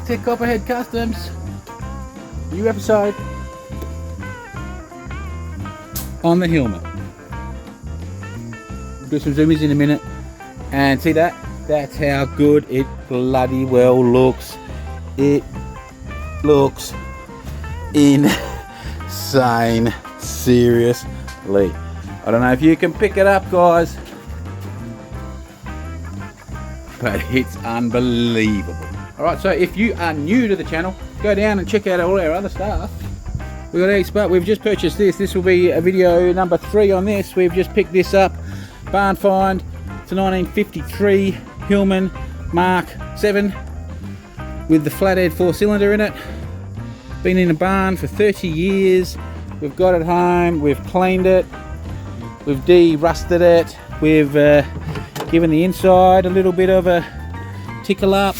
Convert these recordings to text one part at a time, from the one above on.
to Copperhead Customs. New episode on the Hillman. Do some zoomies in a minute, and see that? That's how good it bloody well looks. It looks insane, seriously. I don't know if you can pick it up, guys, but it's unbelievable. Alright, so if you are new to the channel, go down and check out all our other stuff. We've got heaps, but we've just purchased this. This will be a video number 3 on this. We've just picked this up. Barn find. It's a 1953 Hillman Mark 7 with the flathead 4-cylinder in it. Been in a barn for 30 years. We've got it home. We've cleaned it. We've de-rusted it. We've given the inside a little bit of a tickle up.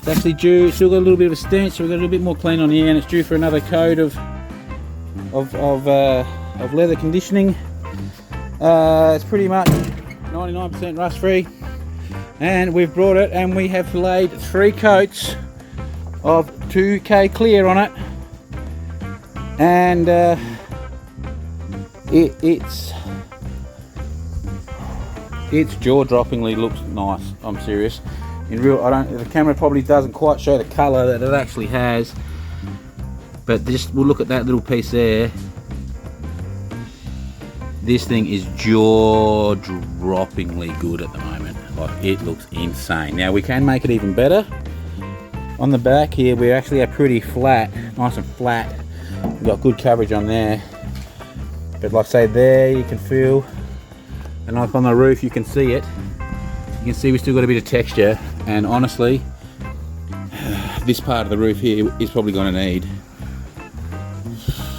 It's actually due, still got a little bit of a stench, so we've got a little bit more clean on here, and it's due for another coat of leather conditioning. It's pretty much 99% rust free, and we've brought it and we have laid 3 coats of 2K clear on it, and it's jaw-droppingly looks nice. I'm serious. In real, the camera probably doesn't quite show the colour that it actually has, but just we'll look at that little piece there. This thing is jaw-droppingly good at the moment. Like, it looks insane. Now we can make it even better. On the back here, we actually are pretty flat, nice and flat. We've got good coverage on there, but like I say, there you can feel, and like on the roof you can see it. You can see we still got a bit of texture, and honestly, this part of the roof here is probably going to need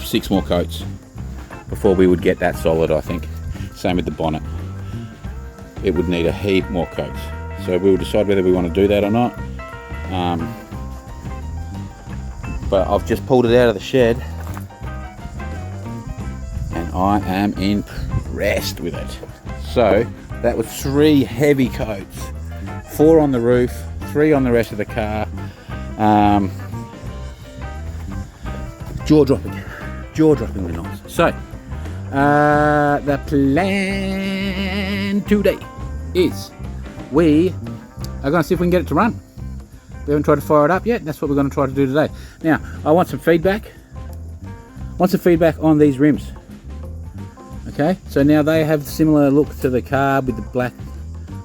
6 more coats before we would get that solid, I think. Same with the bonnet. It would need a heap more coats. So we'll decide whether we want to do that or not. But I've just pulled it out of the shed, and I am impressed with it. So that was 3 heavy coats, 4 on the roof, 3 on the rest of the car. Jaw-droppingly nice. So the plan today is we are going to see if we can get it to run. We haven't tried to fire it up yet. That's what we're going to try to do today. Now, I want some feedback. On these rims. Okay, so now they have similar look to the car with the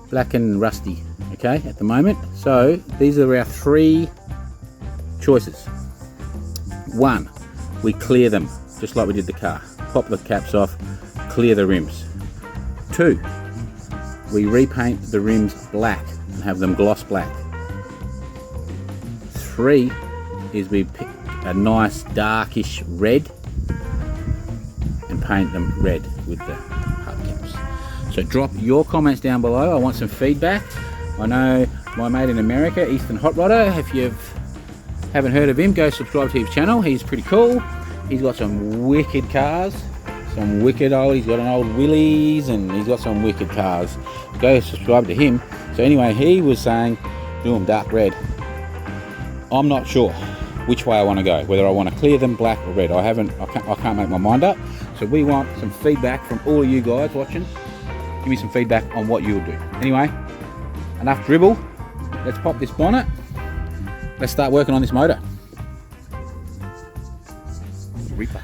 black and rusty, okay, at the moment. So these are our 3 choices. 1, we clear them just like we did the car. Pop the caps off, clear the rims. 2, we repaint the rims black and have them gloss black. 3 is we pick a nice darkish red and paint them red with the hubcaps. So drop your comments down below. I want some feedback. I know my mate in America, Eastern Hot Rodder, if you haven't heard of him, go subscribe to his channel. He's pretty cool. He's got some wicked cars, he's got an old Willys, and he's got some wicked cars. Go subscribe to him. So anyway, he was saying do them dark red. I'm not sure which way I want to go, whether I want to clear them black or red. I can't make my mind up. So we want some feedback from all of you guys watching. Give me some feedback on what you'll do. Anyway, enough dribble. Let's pop this bonnet. Let's start working on this motor. Reaper.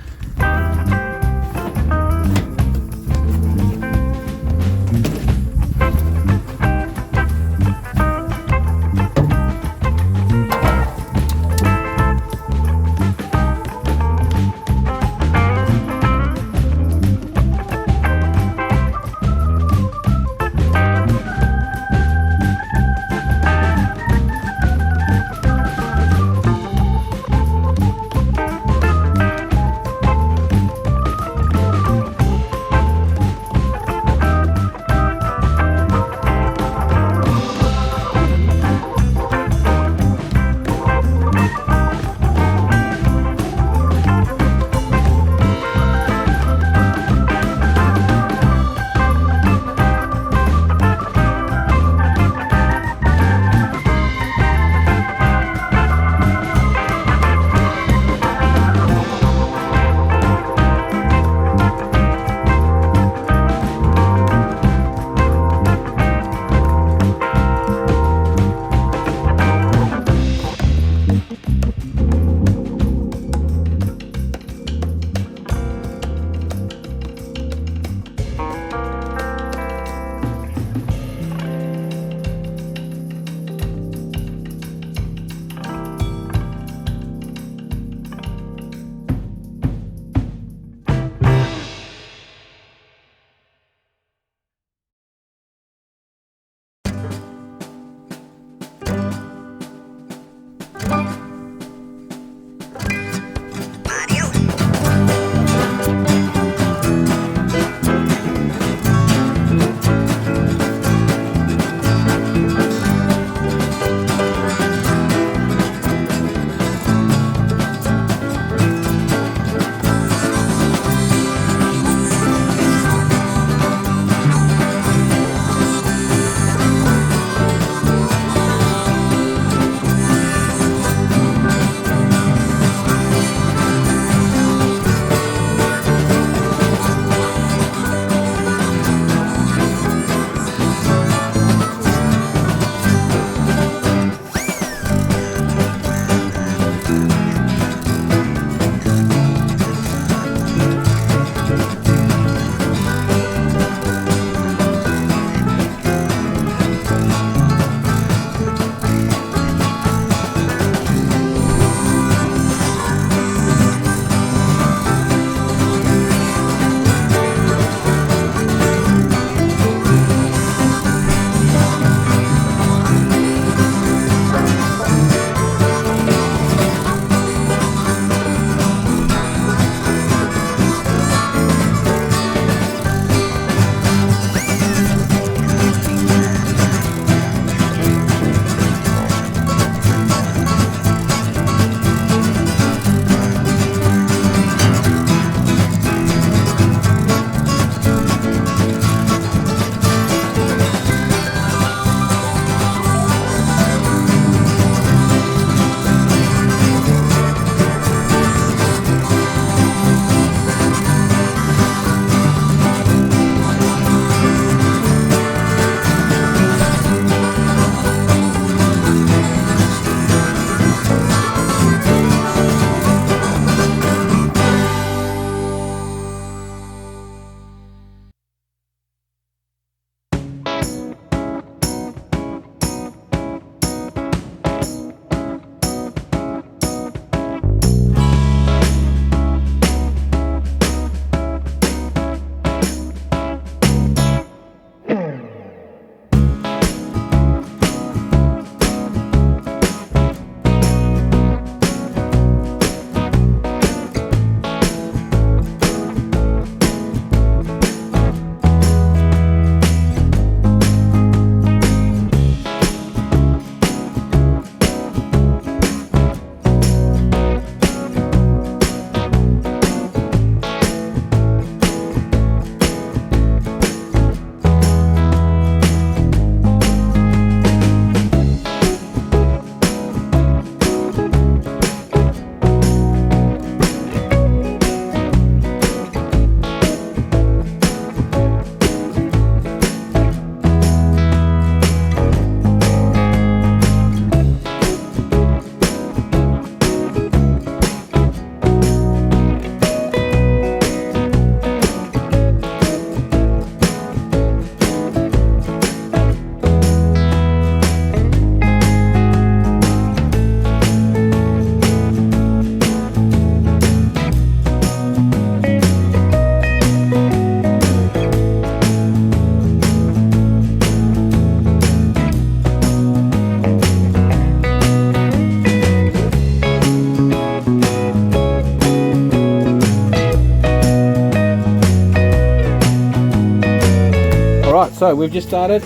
so we've just started,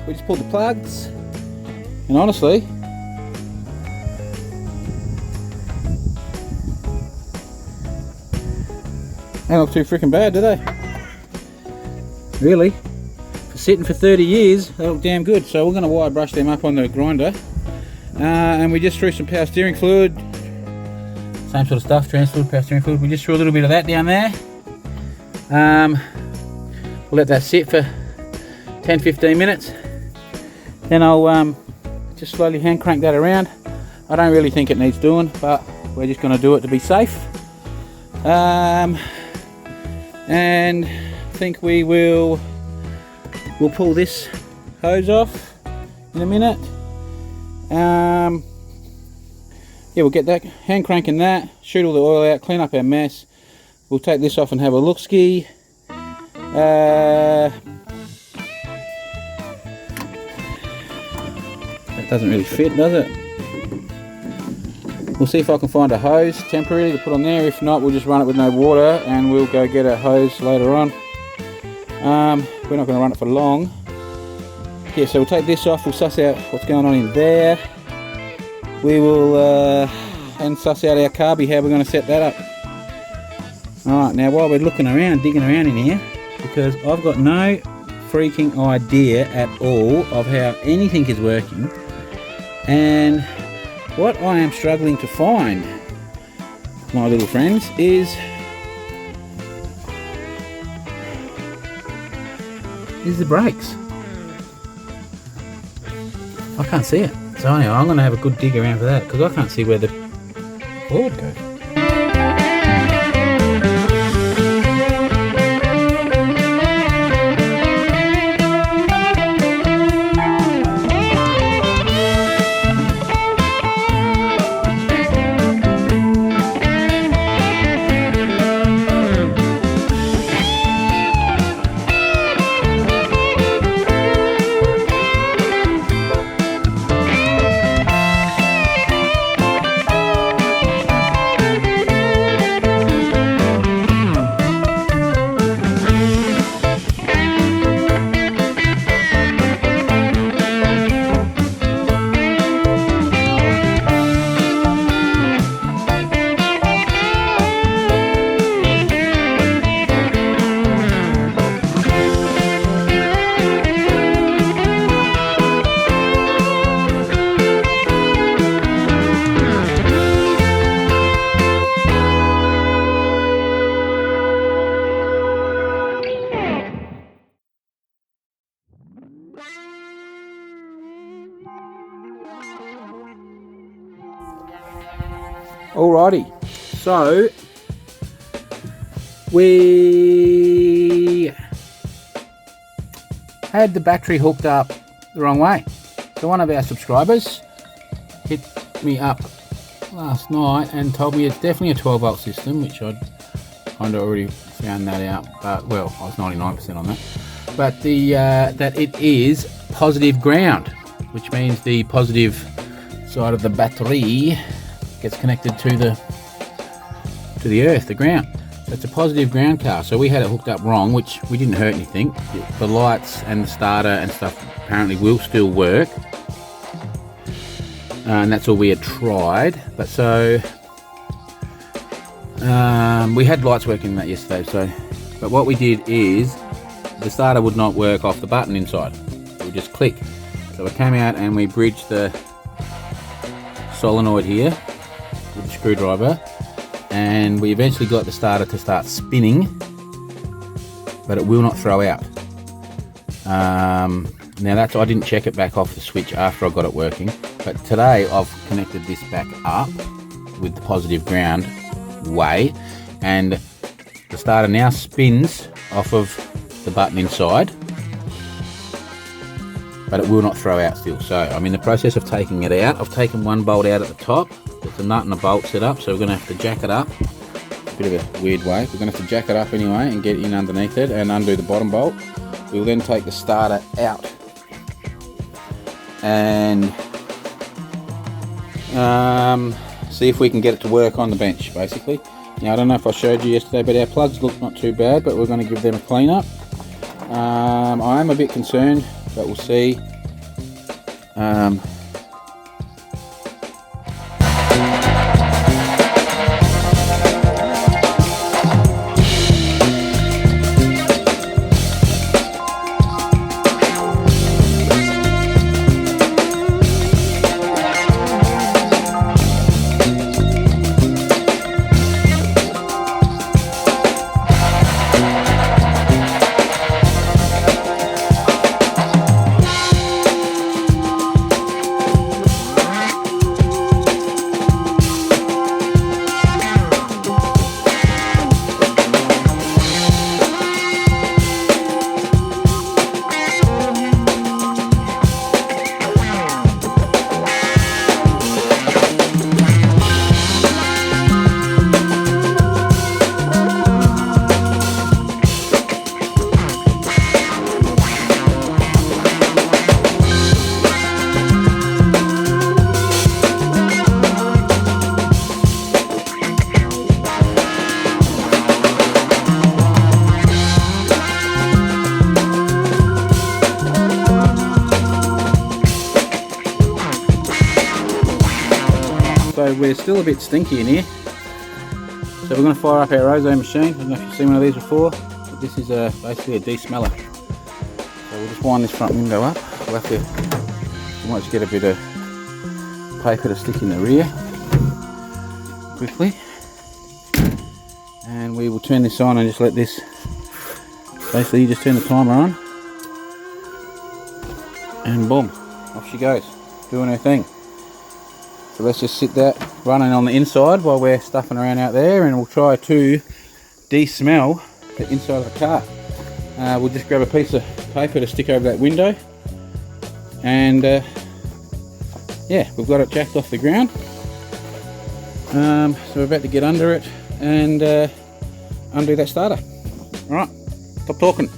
we just pulled the plugs, and honestly, they don't look too freaking bad, do they? Really? For sitting for 30 years, they look damn good. So we're going to wire brush them up on the grinder. And we just threw some power steering fluid. Same sort of stuff, trans fluid, power steering fluid. We just threw a little bit of that down there. We'll let that sit for 10-15 minutes. Then I'll just slowly hand crank that around. I don't really think it needs doing, but we're just going to do it to be safe. And I think we'll pull this hose off in a minute. Yeah, we'll get that, hand cranking that, shoot all the oil out, clean up our mess. We'll take this off and have a look ski. That doesn't really fit, does it? We'll see if I can find a hose temporarily to put on there. If not, we'll just run it with no water and we'll go get a hose later on. We're not going to run it for long. Yeah, so we'll take this off, we'll suss out what's going on in there. We will and suss out our carby, how we're going to set that up. Alright, now while we're looking around, digging around in here, because I've got no freaking idea at all of how anything is working, and what I am struggling to find, my little friends, is the brakes. I can't see it. So anyway, I'm going to have a good dig around for that, because I can't see where the board goes. Alrighty, so we had the battery hooked up the wrong way. So one of our subscribers hit me up last night and told me it's definitely a 12 volt system, which I'd kind of already found that out, but well, I was 99% on that. But that it is positive ground, which means the positive side of the battery gets connected to the earth, the ground. So it's a positive ground car. So we had it hooked up wrong, which we didn't hurt anything. The lights and the starter and stuff apparently will still work. And that's all we had tried. But so we had lights working that yesterday. But what we did is the starter would not work off the button inside. It would just click. So we came out and we bridged the solenoid here with the screwdriver, and we eventually got the starter to start spinning, but it will not throw out. Now that's, I didn't check it back off the switch after I got it working, but today I've connected this back up with the positive ground way, and the starter now spins off of the button inside, but it will not throw out still. So I'm in the process of taking it out. I've taken one bolt out at the top. There's a nut and a bolt set up, so we're going to have to jack it up. A bit of a weird way. We're going to have to jack it up anyway and get in underneath it and undo the bottom bolt. We'll then take the starter out and see if we can get it to work on the bench, basically. Now, I don't know if I showed you yesterday, but our plugs look not too bad, but we're going to give them a clean up. I am a bit concerned, but we'll see. So we're still a bit stinky in here. So we're going to fire up our ozone machine. I don't know if you've seen one of these before, but this is basically a de-smeller. So we'll just wind this front window up. We'll have to, we might just get a bit of paper to stick in the rear quickly. And we will turn this on and just let this, basically you just turn the timer on. And boom, off she goes, doing her thing. So let's just sit that running on the inside while we're stuffing around out there, and we'll try to de-smell the inside of the car. We'll just grab a piece of paper to stick over that window, and yeah, we've got it jacked off the ground. So we're about to get under it and undo that starter. Alright, stop talking.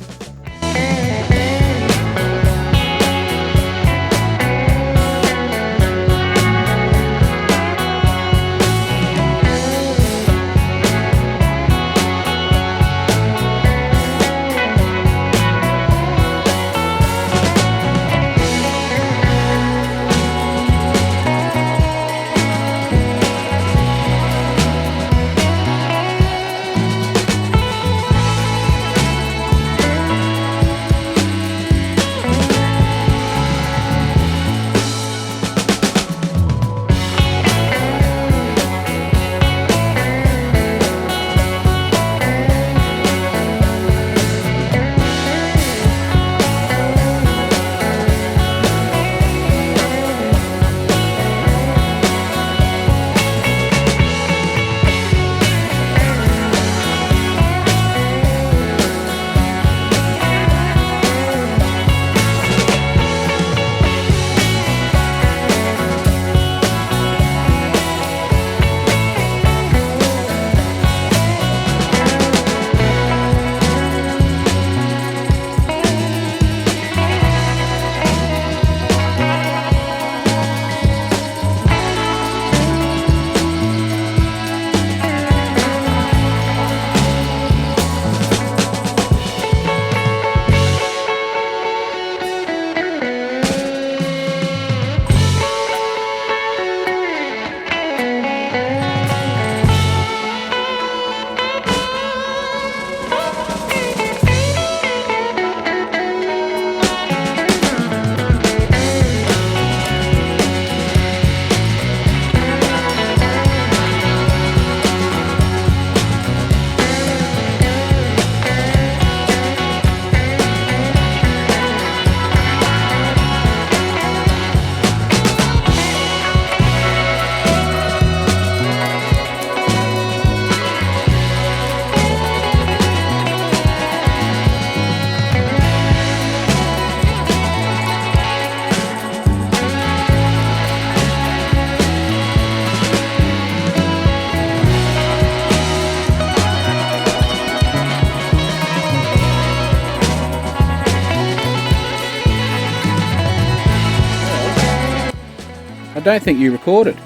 I don't think you recorded.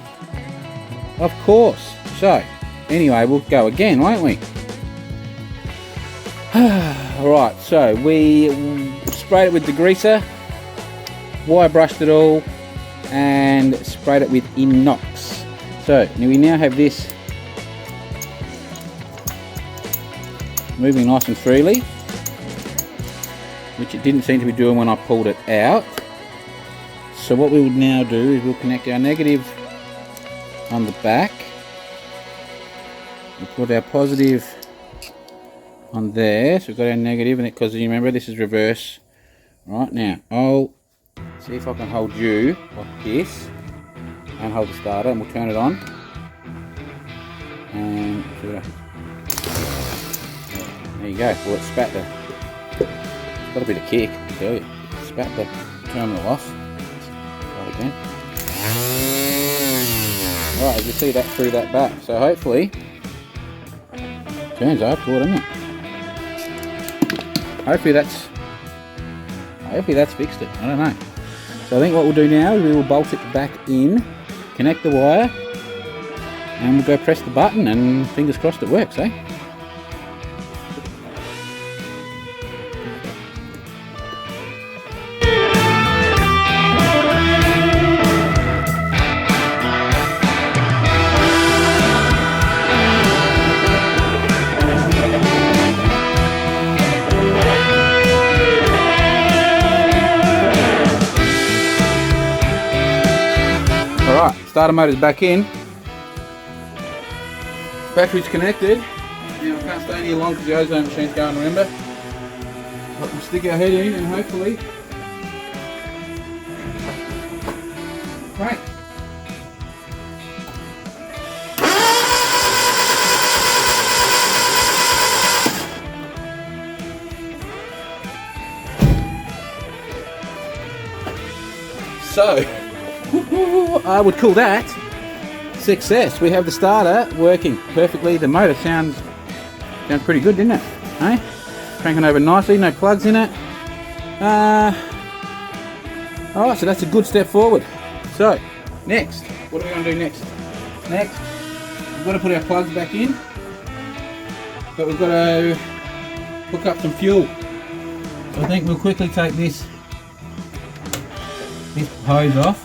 Of course. So, anyway, we'll go again, won't we? Alright, so we sprayed it with degreaser, wire brushed it all, and sprayed it with inox. So we now have this moving nice and freely, which it didn't seem to be doing when I pulled it out. So what we would now do is we'll connect our negative on the back. We'll put our positive on there, so we've got our negative, and because you remember this is reverse. Right, now I'll see if I can hold you like this and hold the starter, and we'll turn it on and see what happens. There you go. Well, it spat the, it's got a bit of kick, I tell you. It spat the terminal off. Try it again. Right, as you see that through that back, so hopefully turns up good, isn't it? Hopefully that's fixed it. I don't know. So I think what we'll do now is we will bolt it back in, connect the wire, and we'll go press the button, and fingers crossed it works, eh? Alright, starter motor's back in. Battery's connected. Now we can't stay any long because the ozone machine's going, remember? But we'll stick our head in and hopefully crank. So I would call that success. We have the starter working perfectly. The motor sounds pretty good, didn't it? Eh? Cranking over nicely, no plugs in it. Alright, so that's a good step forward. So, next, what are we going to do next? Next, we've got to put our plugs back in, but we've got to hook up some fuel. So I think we'll quickly take this hose off.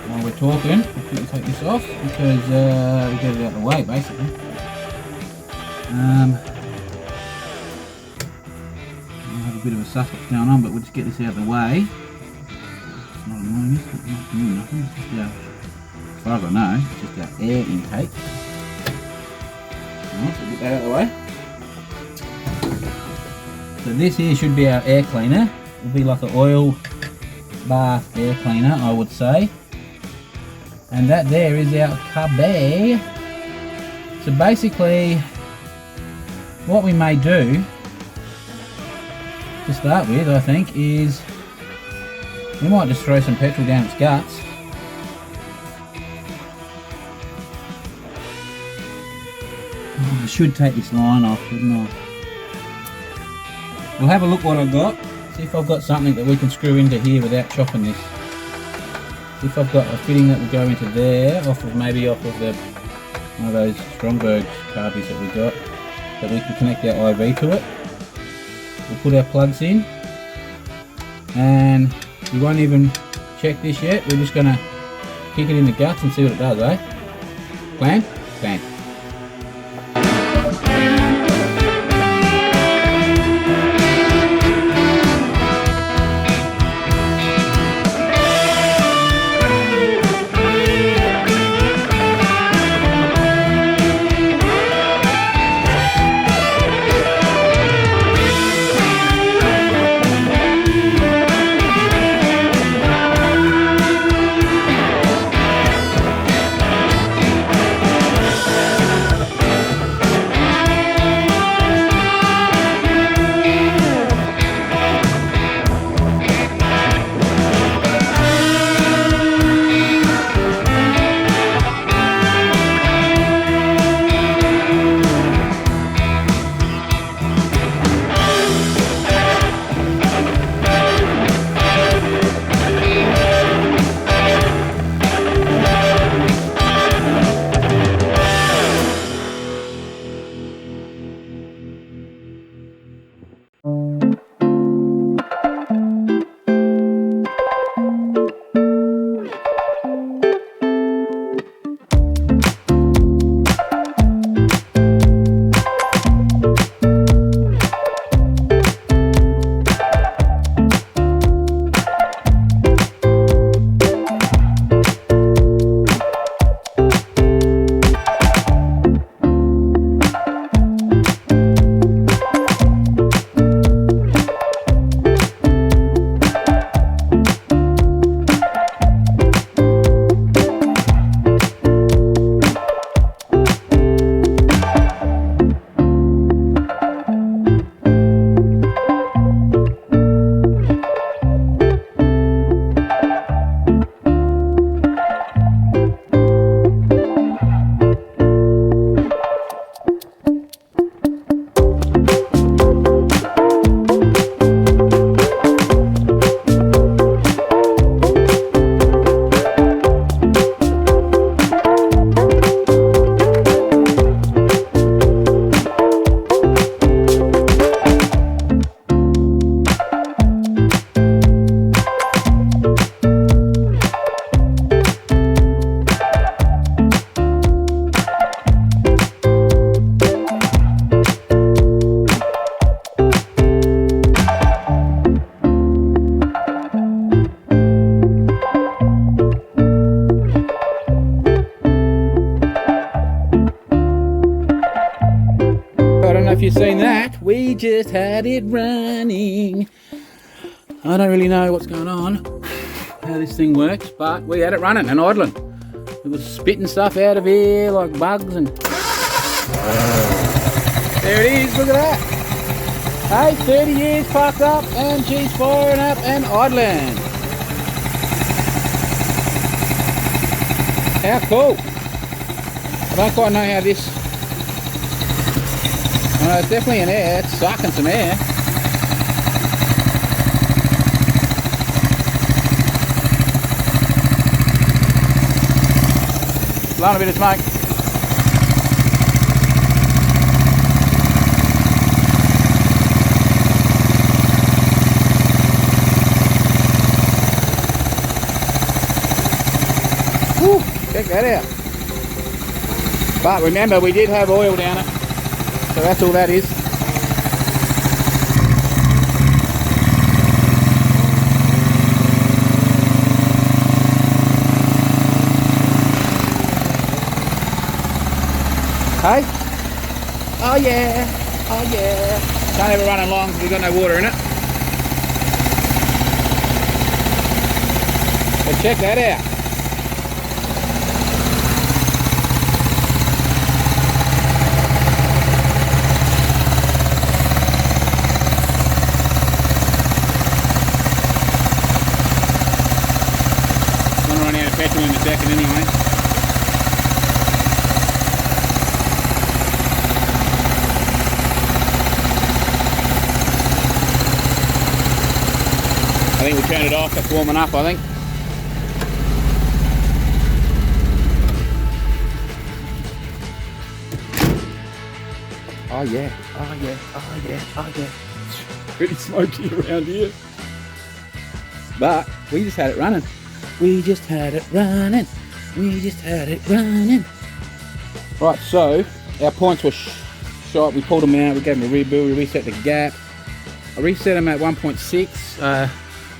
While we're talking, we'll quickly take this off because we get it out of the way basically. We'll have a bit of a suffix going on, but we'll just get this out of the way. It's not annoying, it's not doing nothing, it's just our, as far as I know, it's just our air intake. Alright, so we'll get that out of the way. So this here should be our air cleaner. It'll be like an oil bath air cleaner, I would say. And that there is our cubby. So basically, what we may do to start with, I think, is we might just throw some petrol down its guts. Oh, I should take this line off, shouldn't I? We'll have a look what I've got. See if I've got something that we can screw into here without chopping this. See if I've got a fitting that will go into there, maybe off of the one of those Stromberg carbies that we got, that we can connect our IV to it. We'll put our plugs in, and we won't even check this yet. We're just going to kick it in the guts and see what it does, eh? Plan? Plan. if you've seen that. We just had it running. I don't really know what's going on, how this thing works, but we had it running and idling. It was spitting stuff out of here like bugs and... There it is, look at that. Hey, 30 years parked up and she's firing up and idling. How cool. I don't quite know how this... it's definitely an air, it's sucking some air. Blowing a bit of smoke. Woo, check that out. But remember, we did have oil down it, so that's all that is. Hey? Oh yeah, oh yeah. Can't have it running long because we've got no water in it. But check that out. I'm gonna run out of petrol in a second anyway. I think we turned it off, it's warming up I think. Oh yeah, oh yeah, oh yeah, oh yeah. It's pretty smoky around here. But we just had it running. We just had it running. We just had it running. Right, so our points were shot, we pulled them out, we gave them a rebuild, we reset the gap. I reset them at 1.6. I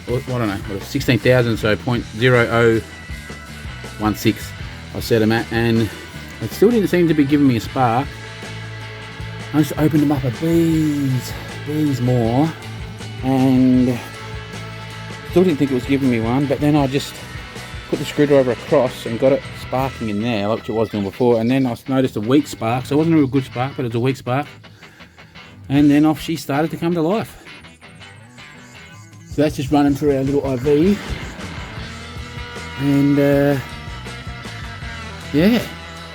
don't know, 16,000, so 0.0016 I set them at, and it still didn't seem to be giving me a spark. I just opened them up a bees more, and still didn't think it was giving me one, but then I just put the screwdriver across and got it sparking in there, like it was doing before, and then I noticed a weak spark, so it wasn't a real good spark, but it was a weak spark, and then off she started to come to life. So that's just running through our little IV, and yeah,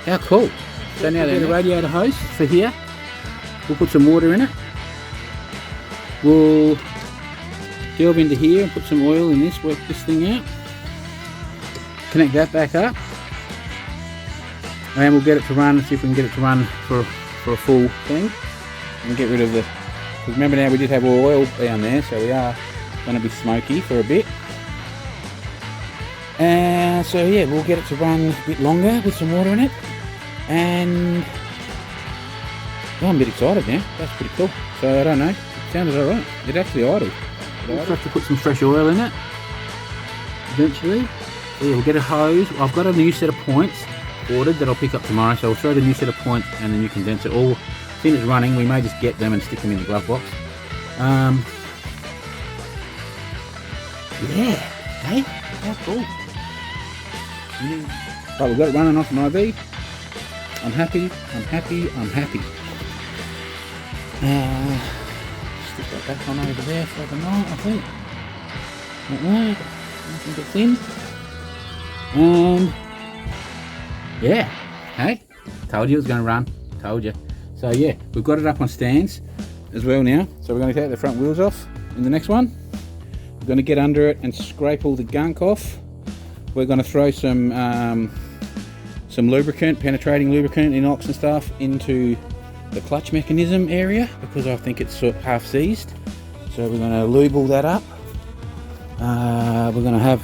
how cool. So now there's a radiator hose for here. We'll put some water in it. We'll delve into here and put some oil in this, work this thing out. Connect that back up. And we'll get it to run, see if we can get it to run for a full thing. And get rid of the, because remember now we did have oil down there, so we are going to be smoky for a bit. And so yeah, we'll get it to run a bit longer with some water in it. And oh, I'm a bit excited now. That's pretty cool. So I don't know. It sounded alright. It actually idled. We'll have to put some fresh oil in it eventually. So yeah, we'll get a hose. I've got a new set of points ordered that I'll pick up tomorrow. So I'll throw the new set of points and the new condenser. All as soon as it's running, we may just get them and stick them in the glove box. Yeah. Hey, how cool. But we've got it running off an IV. I'm happy. I'm happy. I'm happy. Stick that back on over there for the night, I think. Like that. Nothing gets in. And yeah, hey, told you it was going to run. Told you. So yeah, we've got it up on stands as well now. So we're going to take the front wheels off in the next one. We're going to get under it and scrape all the gunk off. We're going to throw some lubricant, penetrating lubricant, inox and stuff into the clutch mechanism area because I think it's sort of half seized. So we're going to lube all that up.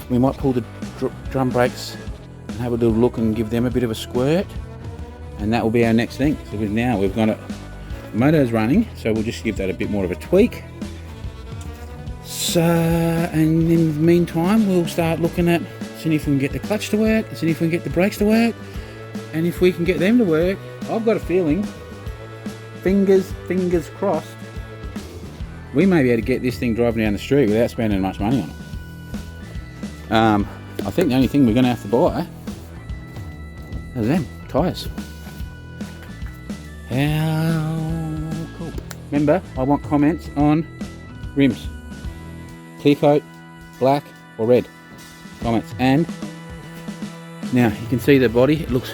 We might pull the drum brakes and have a little look and give them a bit of a squirt, and that will be our next thing. So now we've got it, the motor's running, so we'll just give that a bit more of a tweak. So, and in the meantime, we'll start looking at seeing if we can get the clutch to work, seeing if we can get the brakes to work, and if we can get them to work, I've got a feeling fingers crossed, we may be able to get this thing driving down the street without spending much money on it. I think the only thing we're going to have to buy are them tyres. How cool. Remember, I want comments on rims. Clear coat, black or red. Comments. And now you can see the body, it looks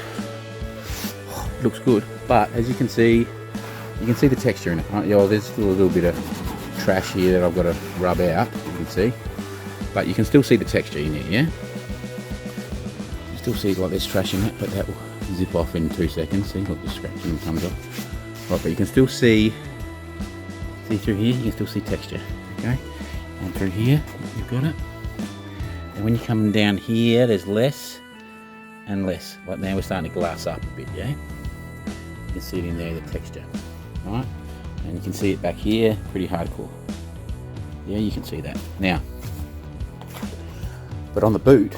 good, but as you can see the texture in it. Oh, there's still a little bit of trash here that I've got to rub out, you can see, but you can still see the texture in it, yeah? You still see like there's trash in it, but that will zip off in 2 seconds. See, look, the scratching comes off. Right, but you can still see through here, you can still see texture, okay? And through here, you've got it. And when you're coming down here, there's less and less. Like now we're starting to glass up a bit, yeah? You can see it in there, the texture, right? And you can see it back here, pretty hardcore. Yeah, you can see that. Now, but on the boot,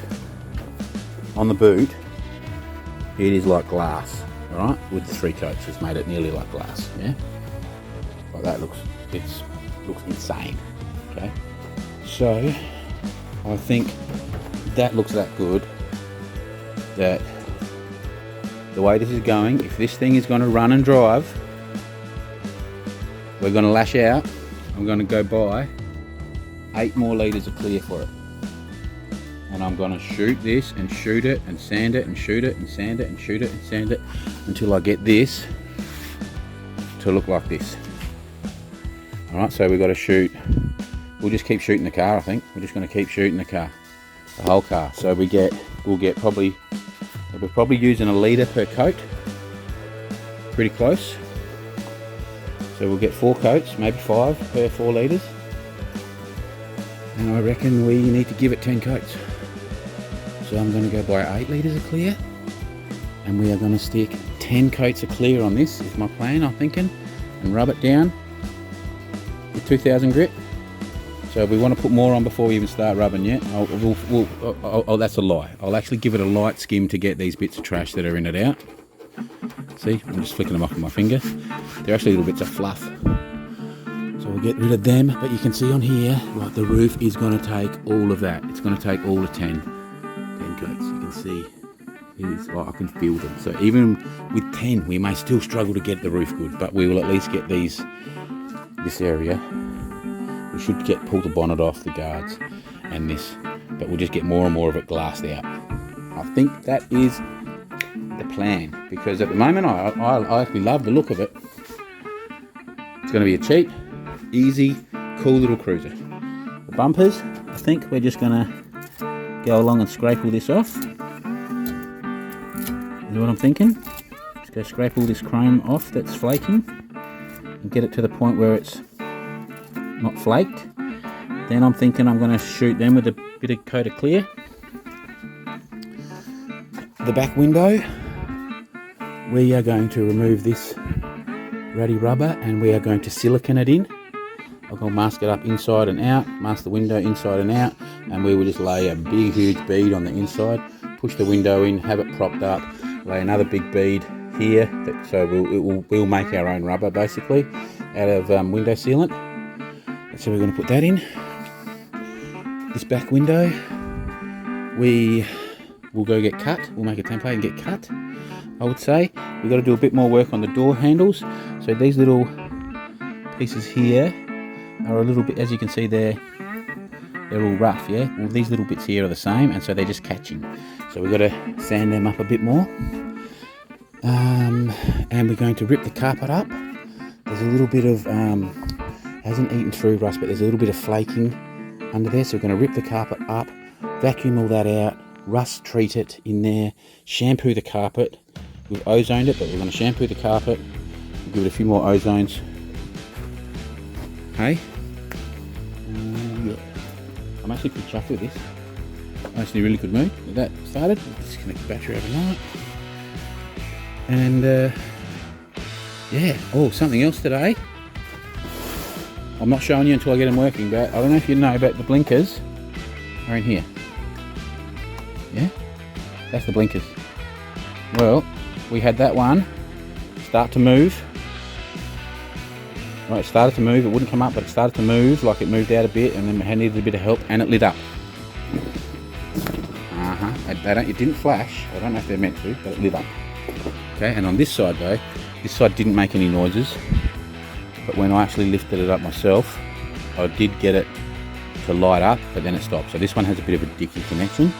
it is like glass, all right? With the 3 coats, it's made it nearly like glass, yeah? Like that looks insane, okay? So, I think that looks that good, that the way this is going, if this thing is going to run and drive, we're going to lash out. I'm going to go buy 8 more litres of clear for it. And I'm going to shoot this and shoot it and sand it and shoot it and sand it and shoot it and sand it until I get this to look like this. Alright, so we've got to shoot. We'll just keep shooting the car, I think. We're just going to keep shooting the car. The whole car. So we'll probably using 1 litre per coat. Pretty close. So we'll get 4 coats, maybe 5 per 4 litres. And I reckon we need to give it 10 coats. So I'm going to go buy 8 litres of clear. And we are going to stick 10 coats of clear on this, is my plan, I'm thinking. And rub it down with 2000 grit. So we want to put more on before we even start rubbing yet. Oh, that's a lie. I'll actually give it a light skim to get these bits of trash that are in it out. See, I'm just flicking them off with my finger. They're actually little bits of fluff. So we'll get rid of them, but you can see on here, like the roof is going to take all of that. It's going to take all the 10 coats. You can see, it's like I can feel them. So even with 10, we may still struggle to get the roof good, but we will at least get this area. We should pull the bonnet off, the guards, and this, but we'll just get more and more of it glassed out. I think that is the plan, because at the moment I actually love the look of it. It's going to be a cheap, easy, cool little cruiser. The bumpers, I think we're just going to go along and scrape all this off. You know what I'm thinking? Just go scrape all this chrome off that's flaking and get it to the point where it's not flaked. Then I'm thinking I'm going to shoot them with a bit of coat of clear. The back window, we are going to remove this ruddy rubber and we are going to silicone it in. I'm going to mask it up inside and out, mask the window inside and out, and we will just lay a big huge bead on the inside, push the window in, have it propped up, lay another big bead here, so we'll make our own rubber basically out of window sealant. So we're going to put that in. This back window, we will go get cut. We'll make a template and get cut, I would say. We've got to do a bit more work on the door handles. So these little pieces here are a little bit, as you can see there, they're all rough, yeah? Well, these little bits here are the same, and so they're just catching. So we've got to sand them up a bit more. And we're going to rip the carpet up. There's a little bit of... hasn't eaten through rust, but there's a little bit of flaking under there, so we're going to rip the carpet up, vacuum all that out, rust treat it in there, shampoo the carpet. We've ozoned it, but we're going to shampoo the carpet, we'll give it a few more ozones. Hey, I'm actually pretty chuffed with this. I'm actually in a really good mood with that started. Disconnect the battery overnight. And yeah, oh, something else today. I'm not showing you until I get them working, but I don't know if you know, but the blinkers are in here. Yeah? That's the blinkers. Well, we had that one start to move Right, it started to move. It wouldn't come up, but it started to move, like it moved out a bit, and then it needed a bit of help, and it lit up. It didn't flash. I don't know if they're meant to, but it lit up. Okay, and on this side though, this side didn't make any noises, but when I actually lifted it up myself, I did get it to light up, but then it stopped. So this one has a bit of a dicky connection.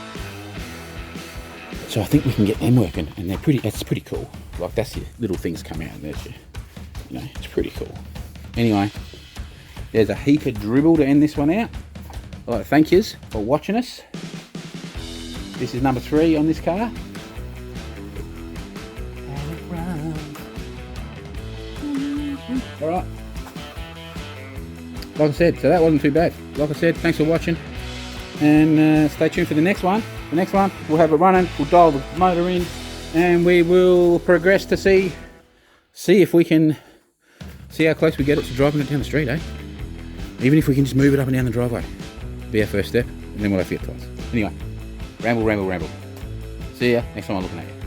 So I think we can get them working, and it's pretty cool. Like, that's your little things come out, and there's your, you know, it's pretty cool. Anyway, there's a heap of dribble to end this one out. I'd like to thank yous for watching us. This is number 3 on this car. Alright. Like I said, so that wasn't too bad. Like I said, thanks for watching. And stay tuned for the next one. The next one, we'll have it running, we'll dial the motor in, and we will progress to see if we can see how close we get it to driving it down the street, eh? Even if we can just move it up and down the driveway. Be our first step, and then we'll have to get twice. Anyway, ramble. See ya, next time I'm looking at you.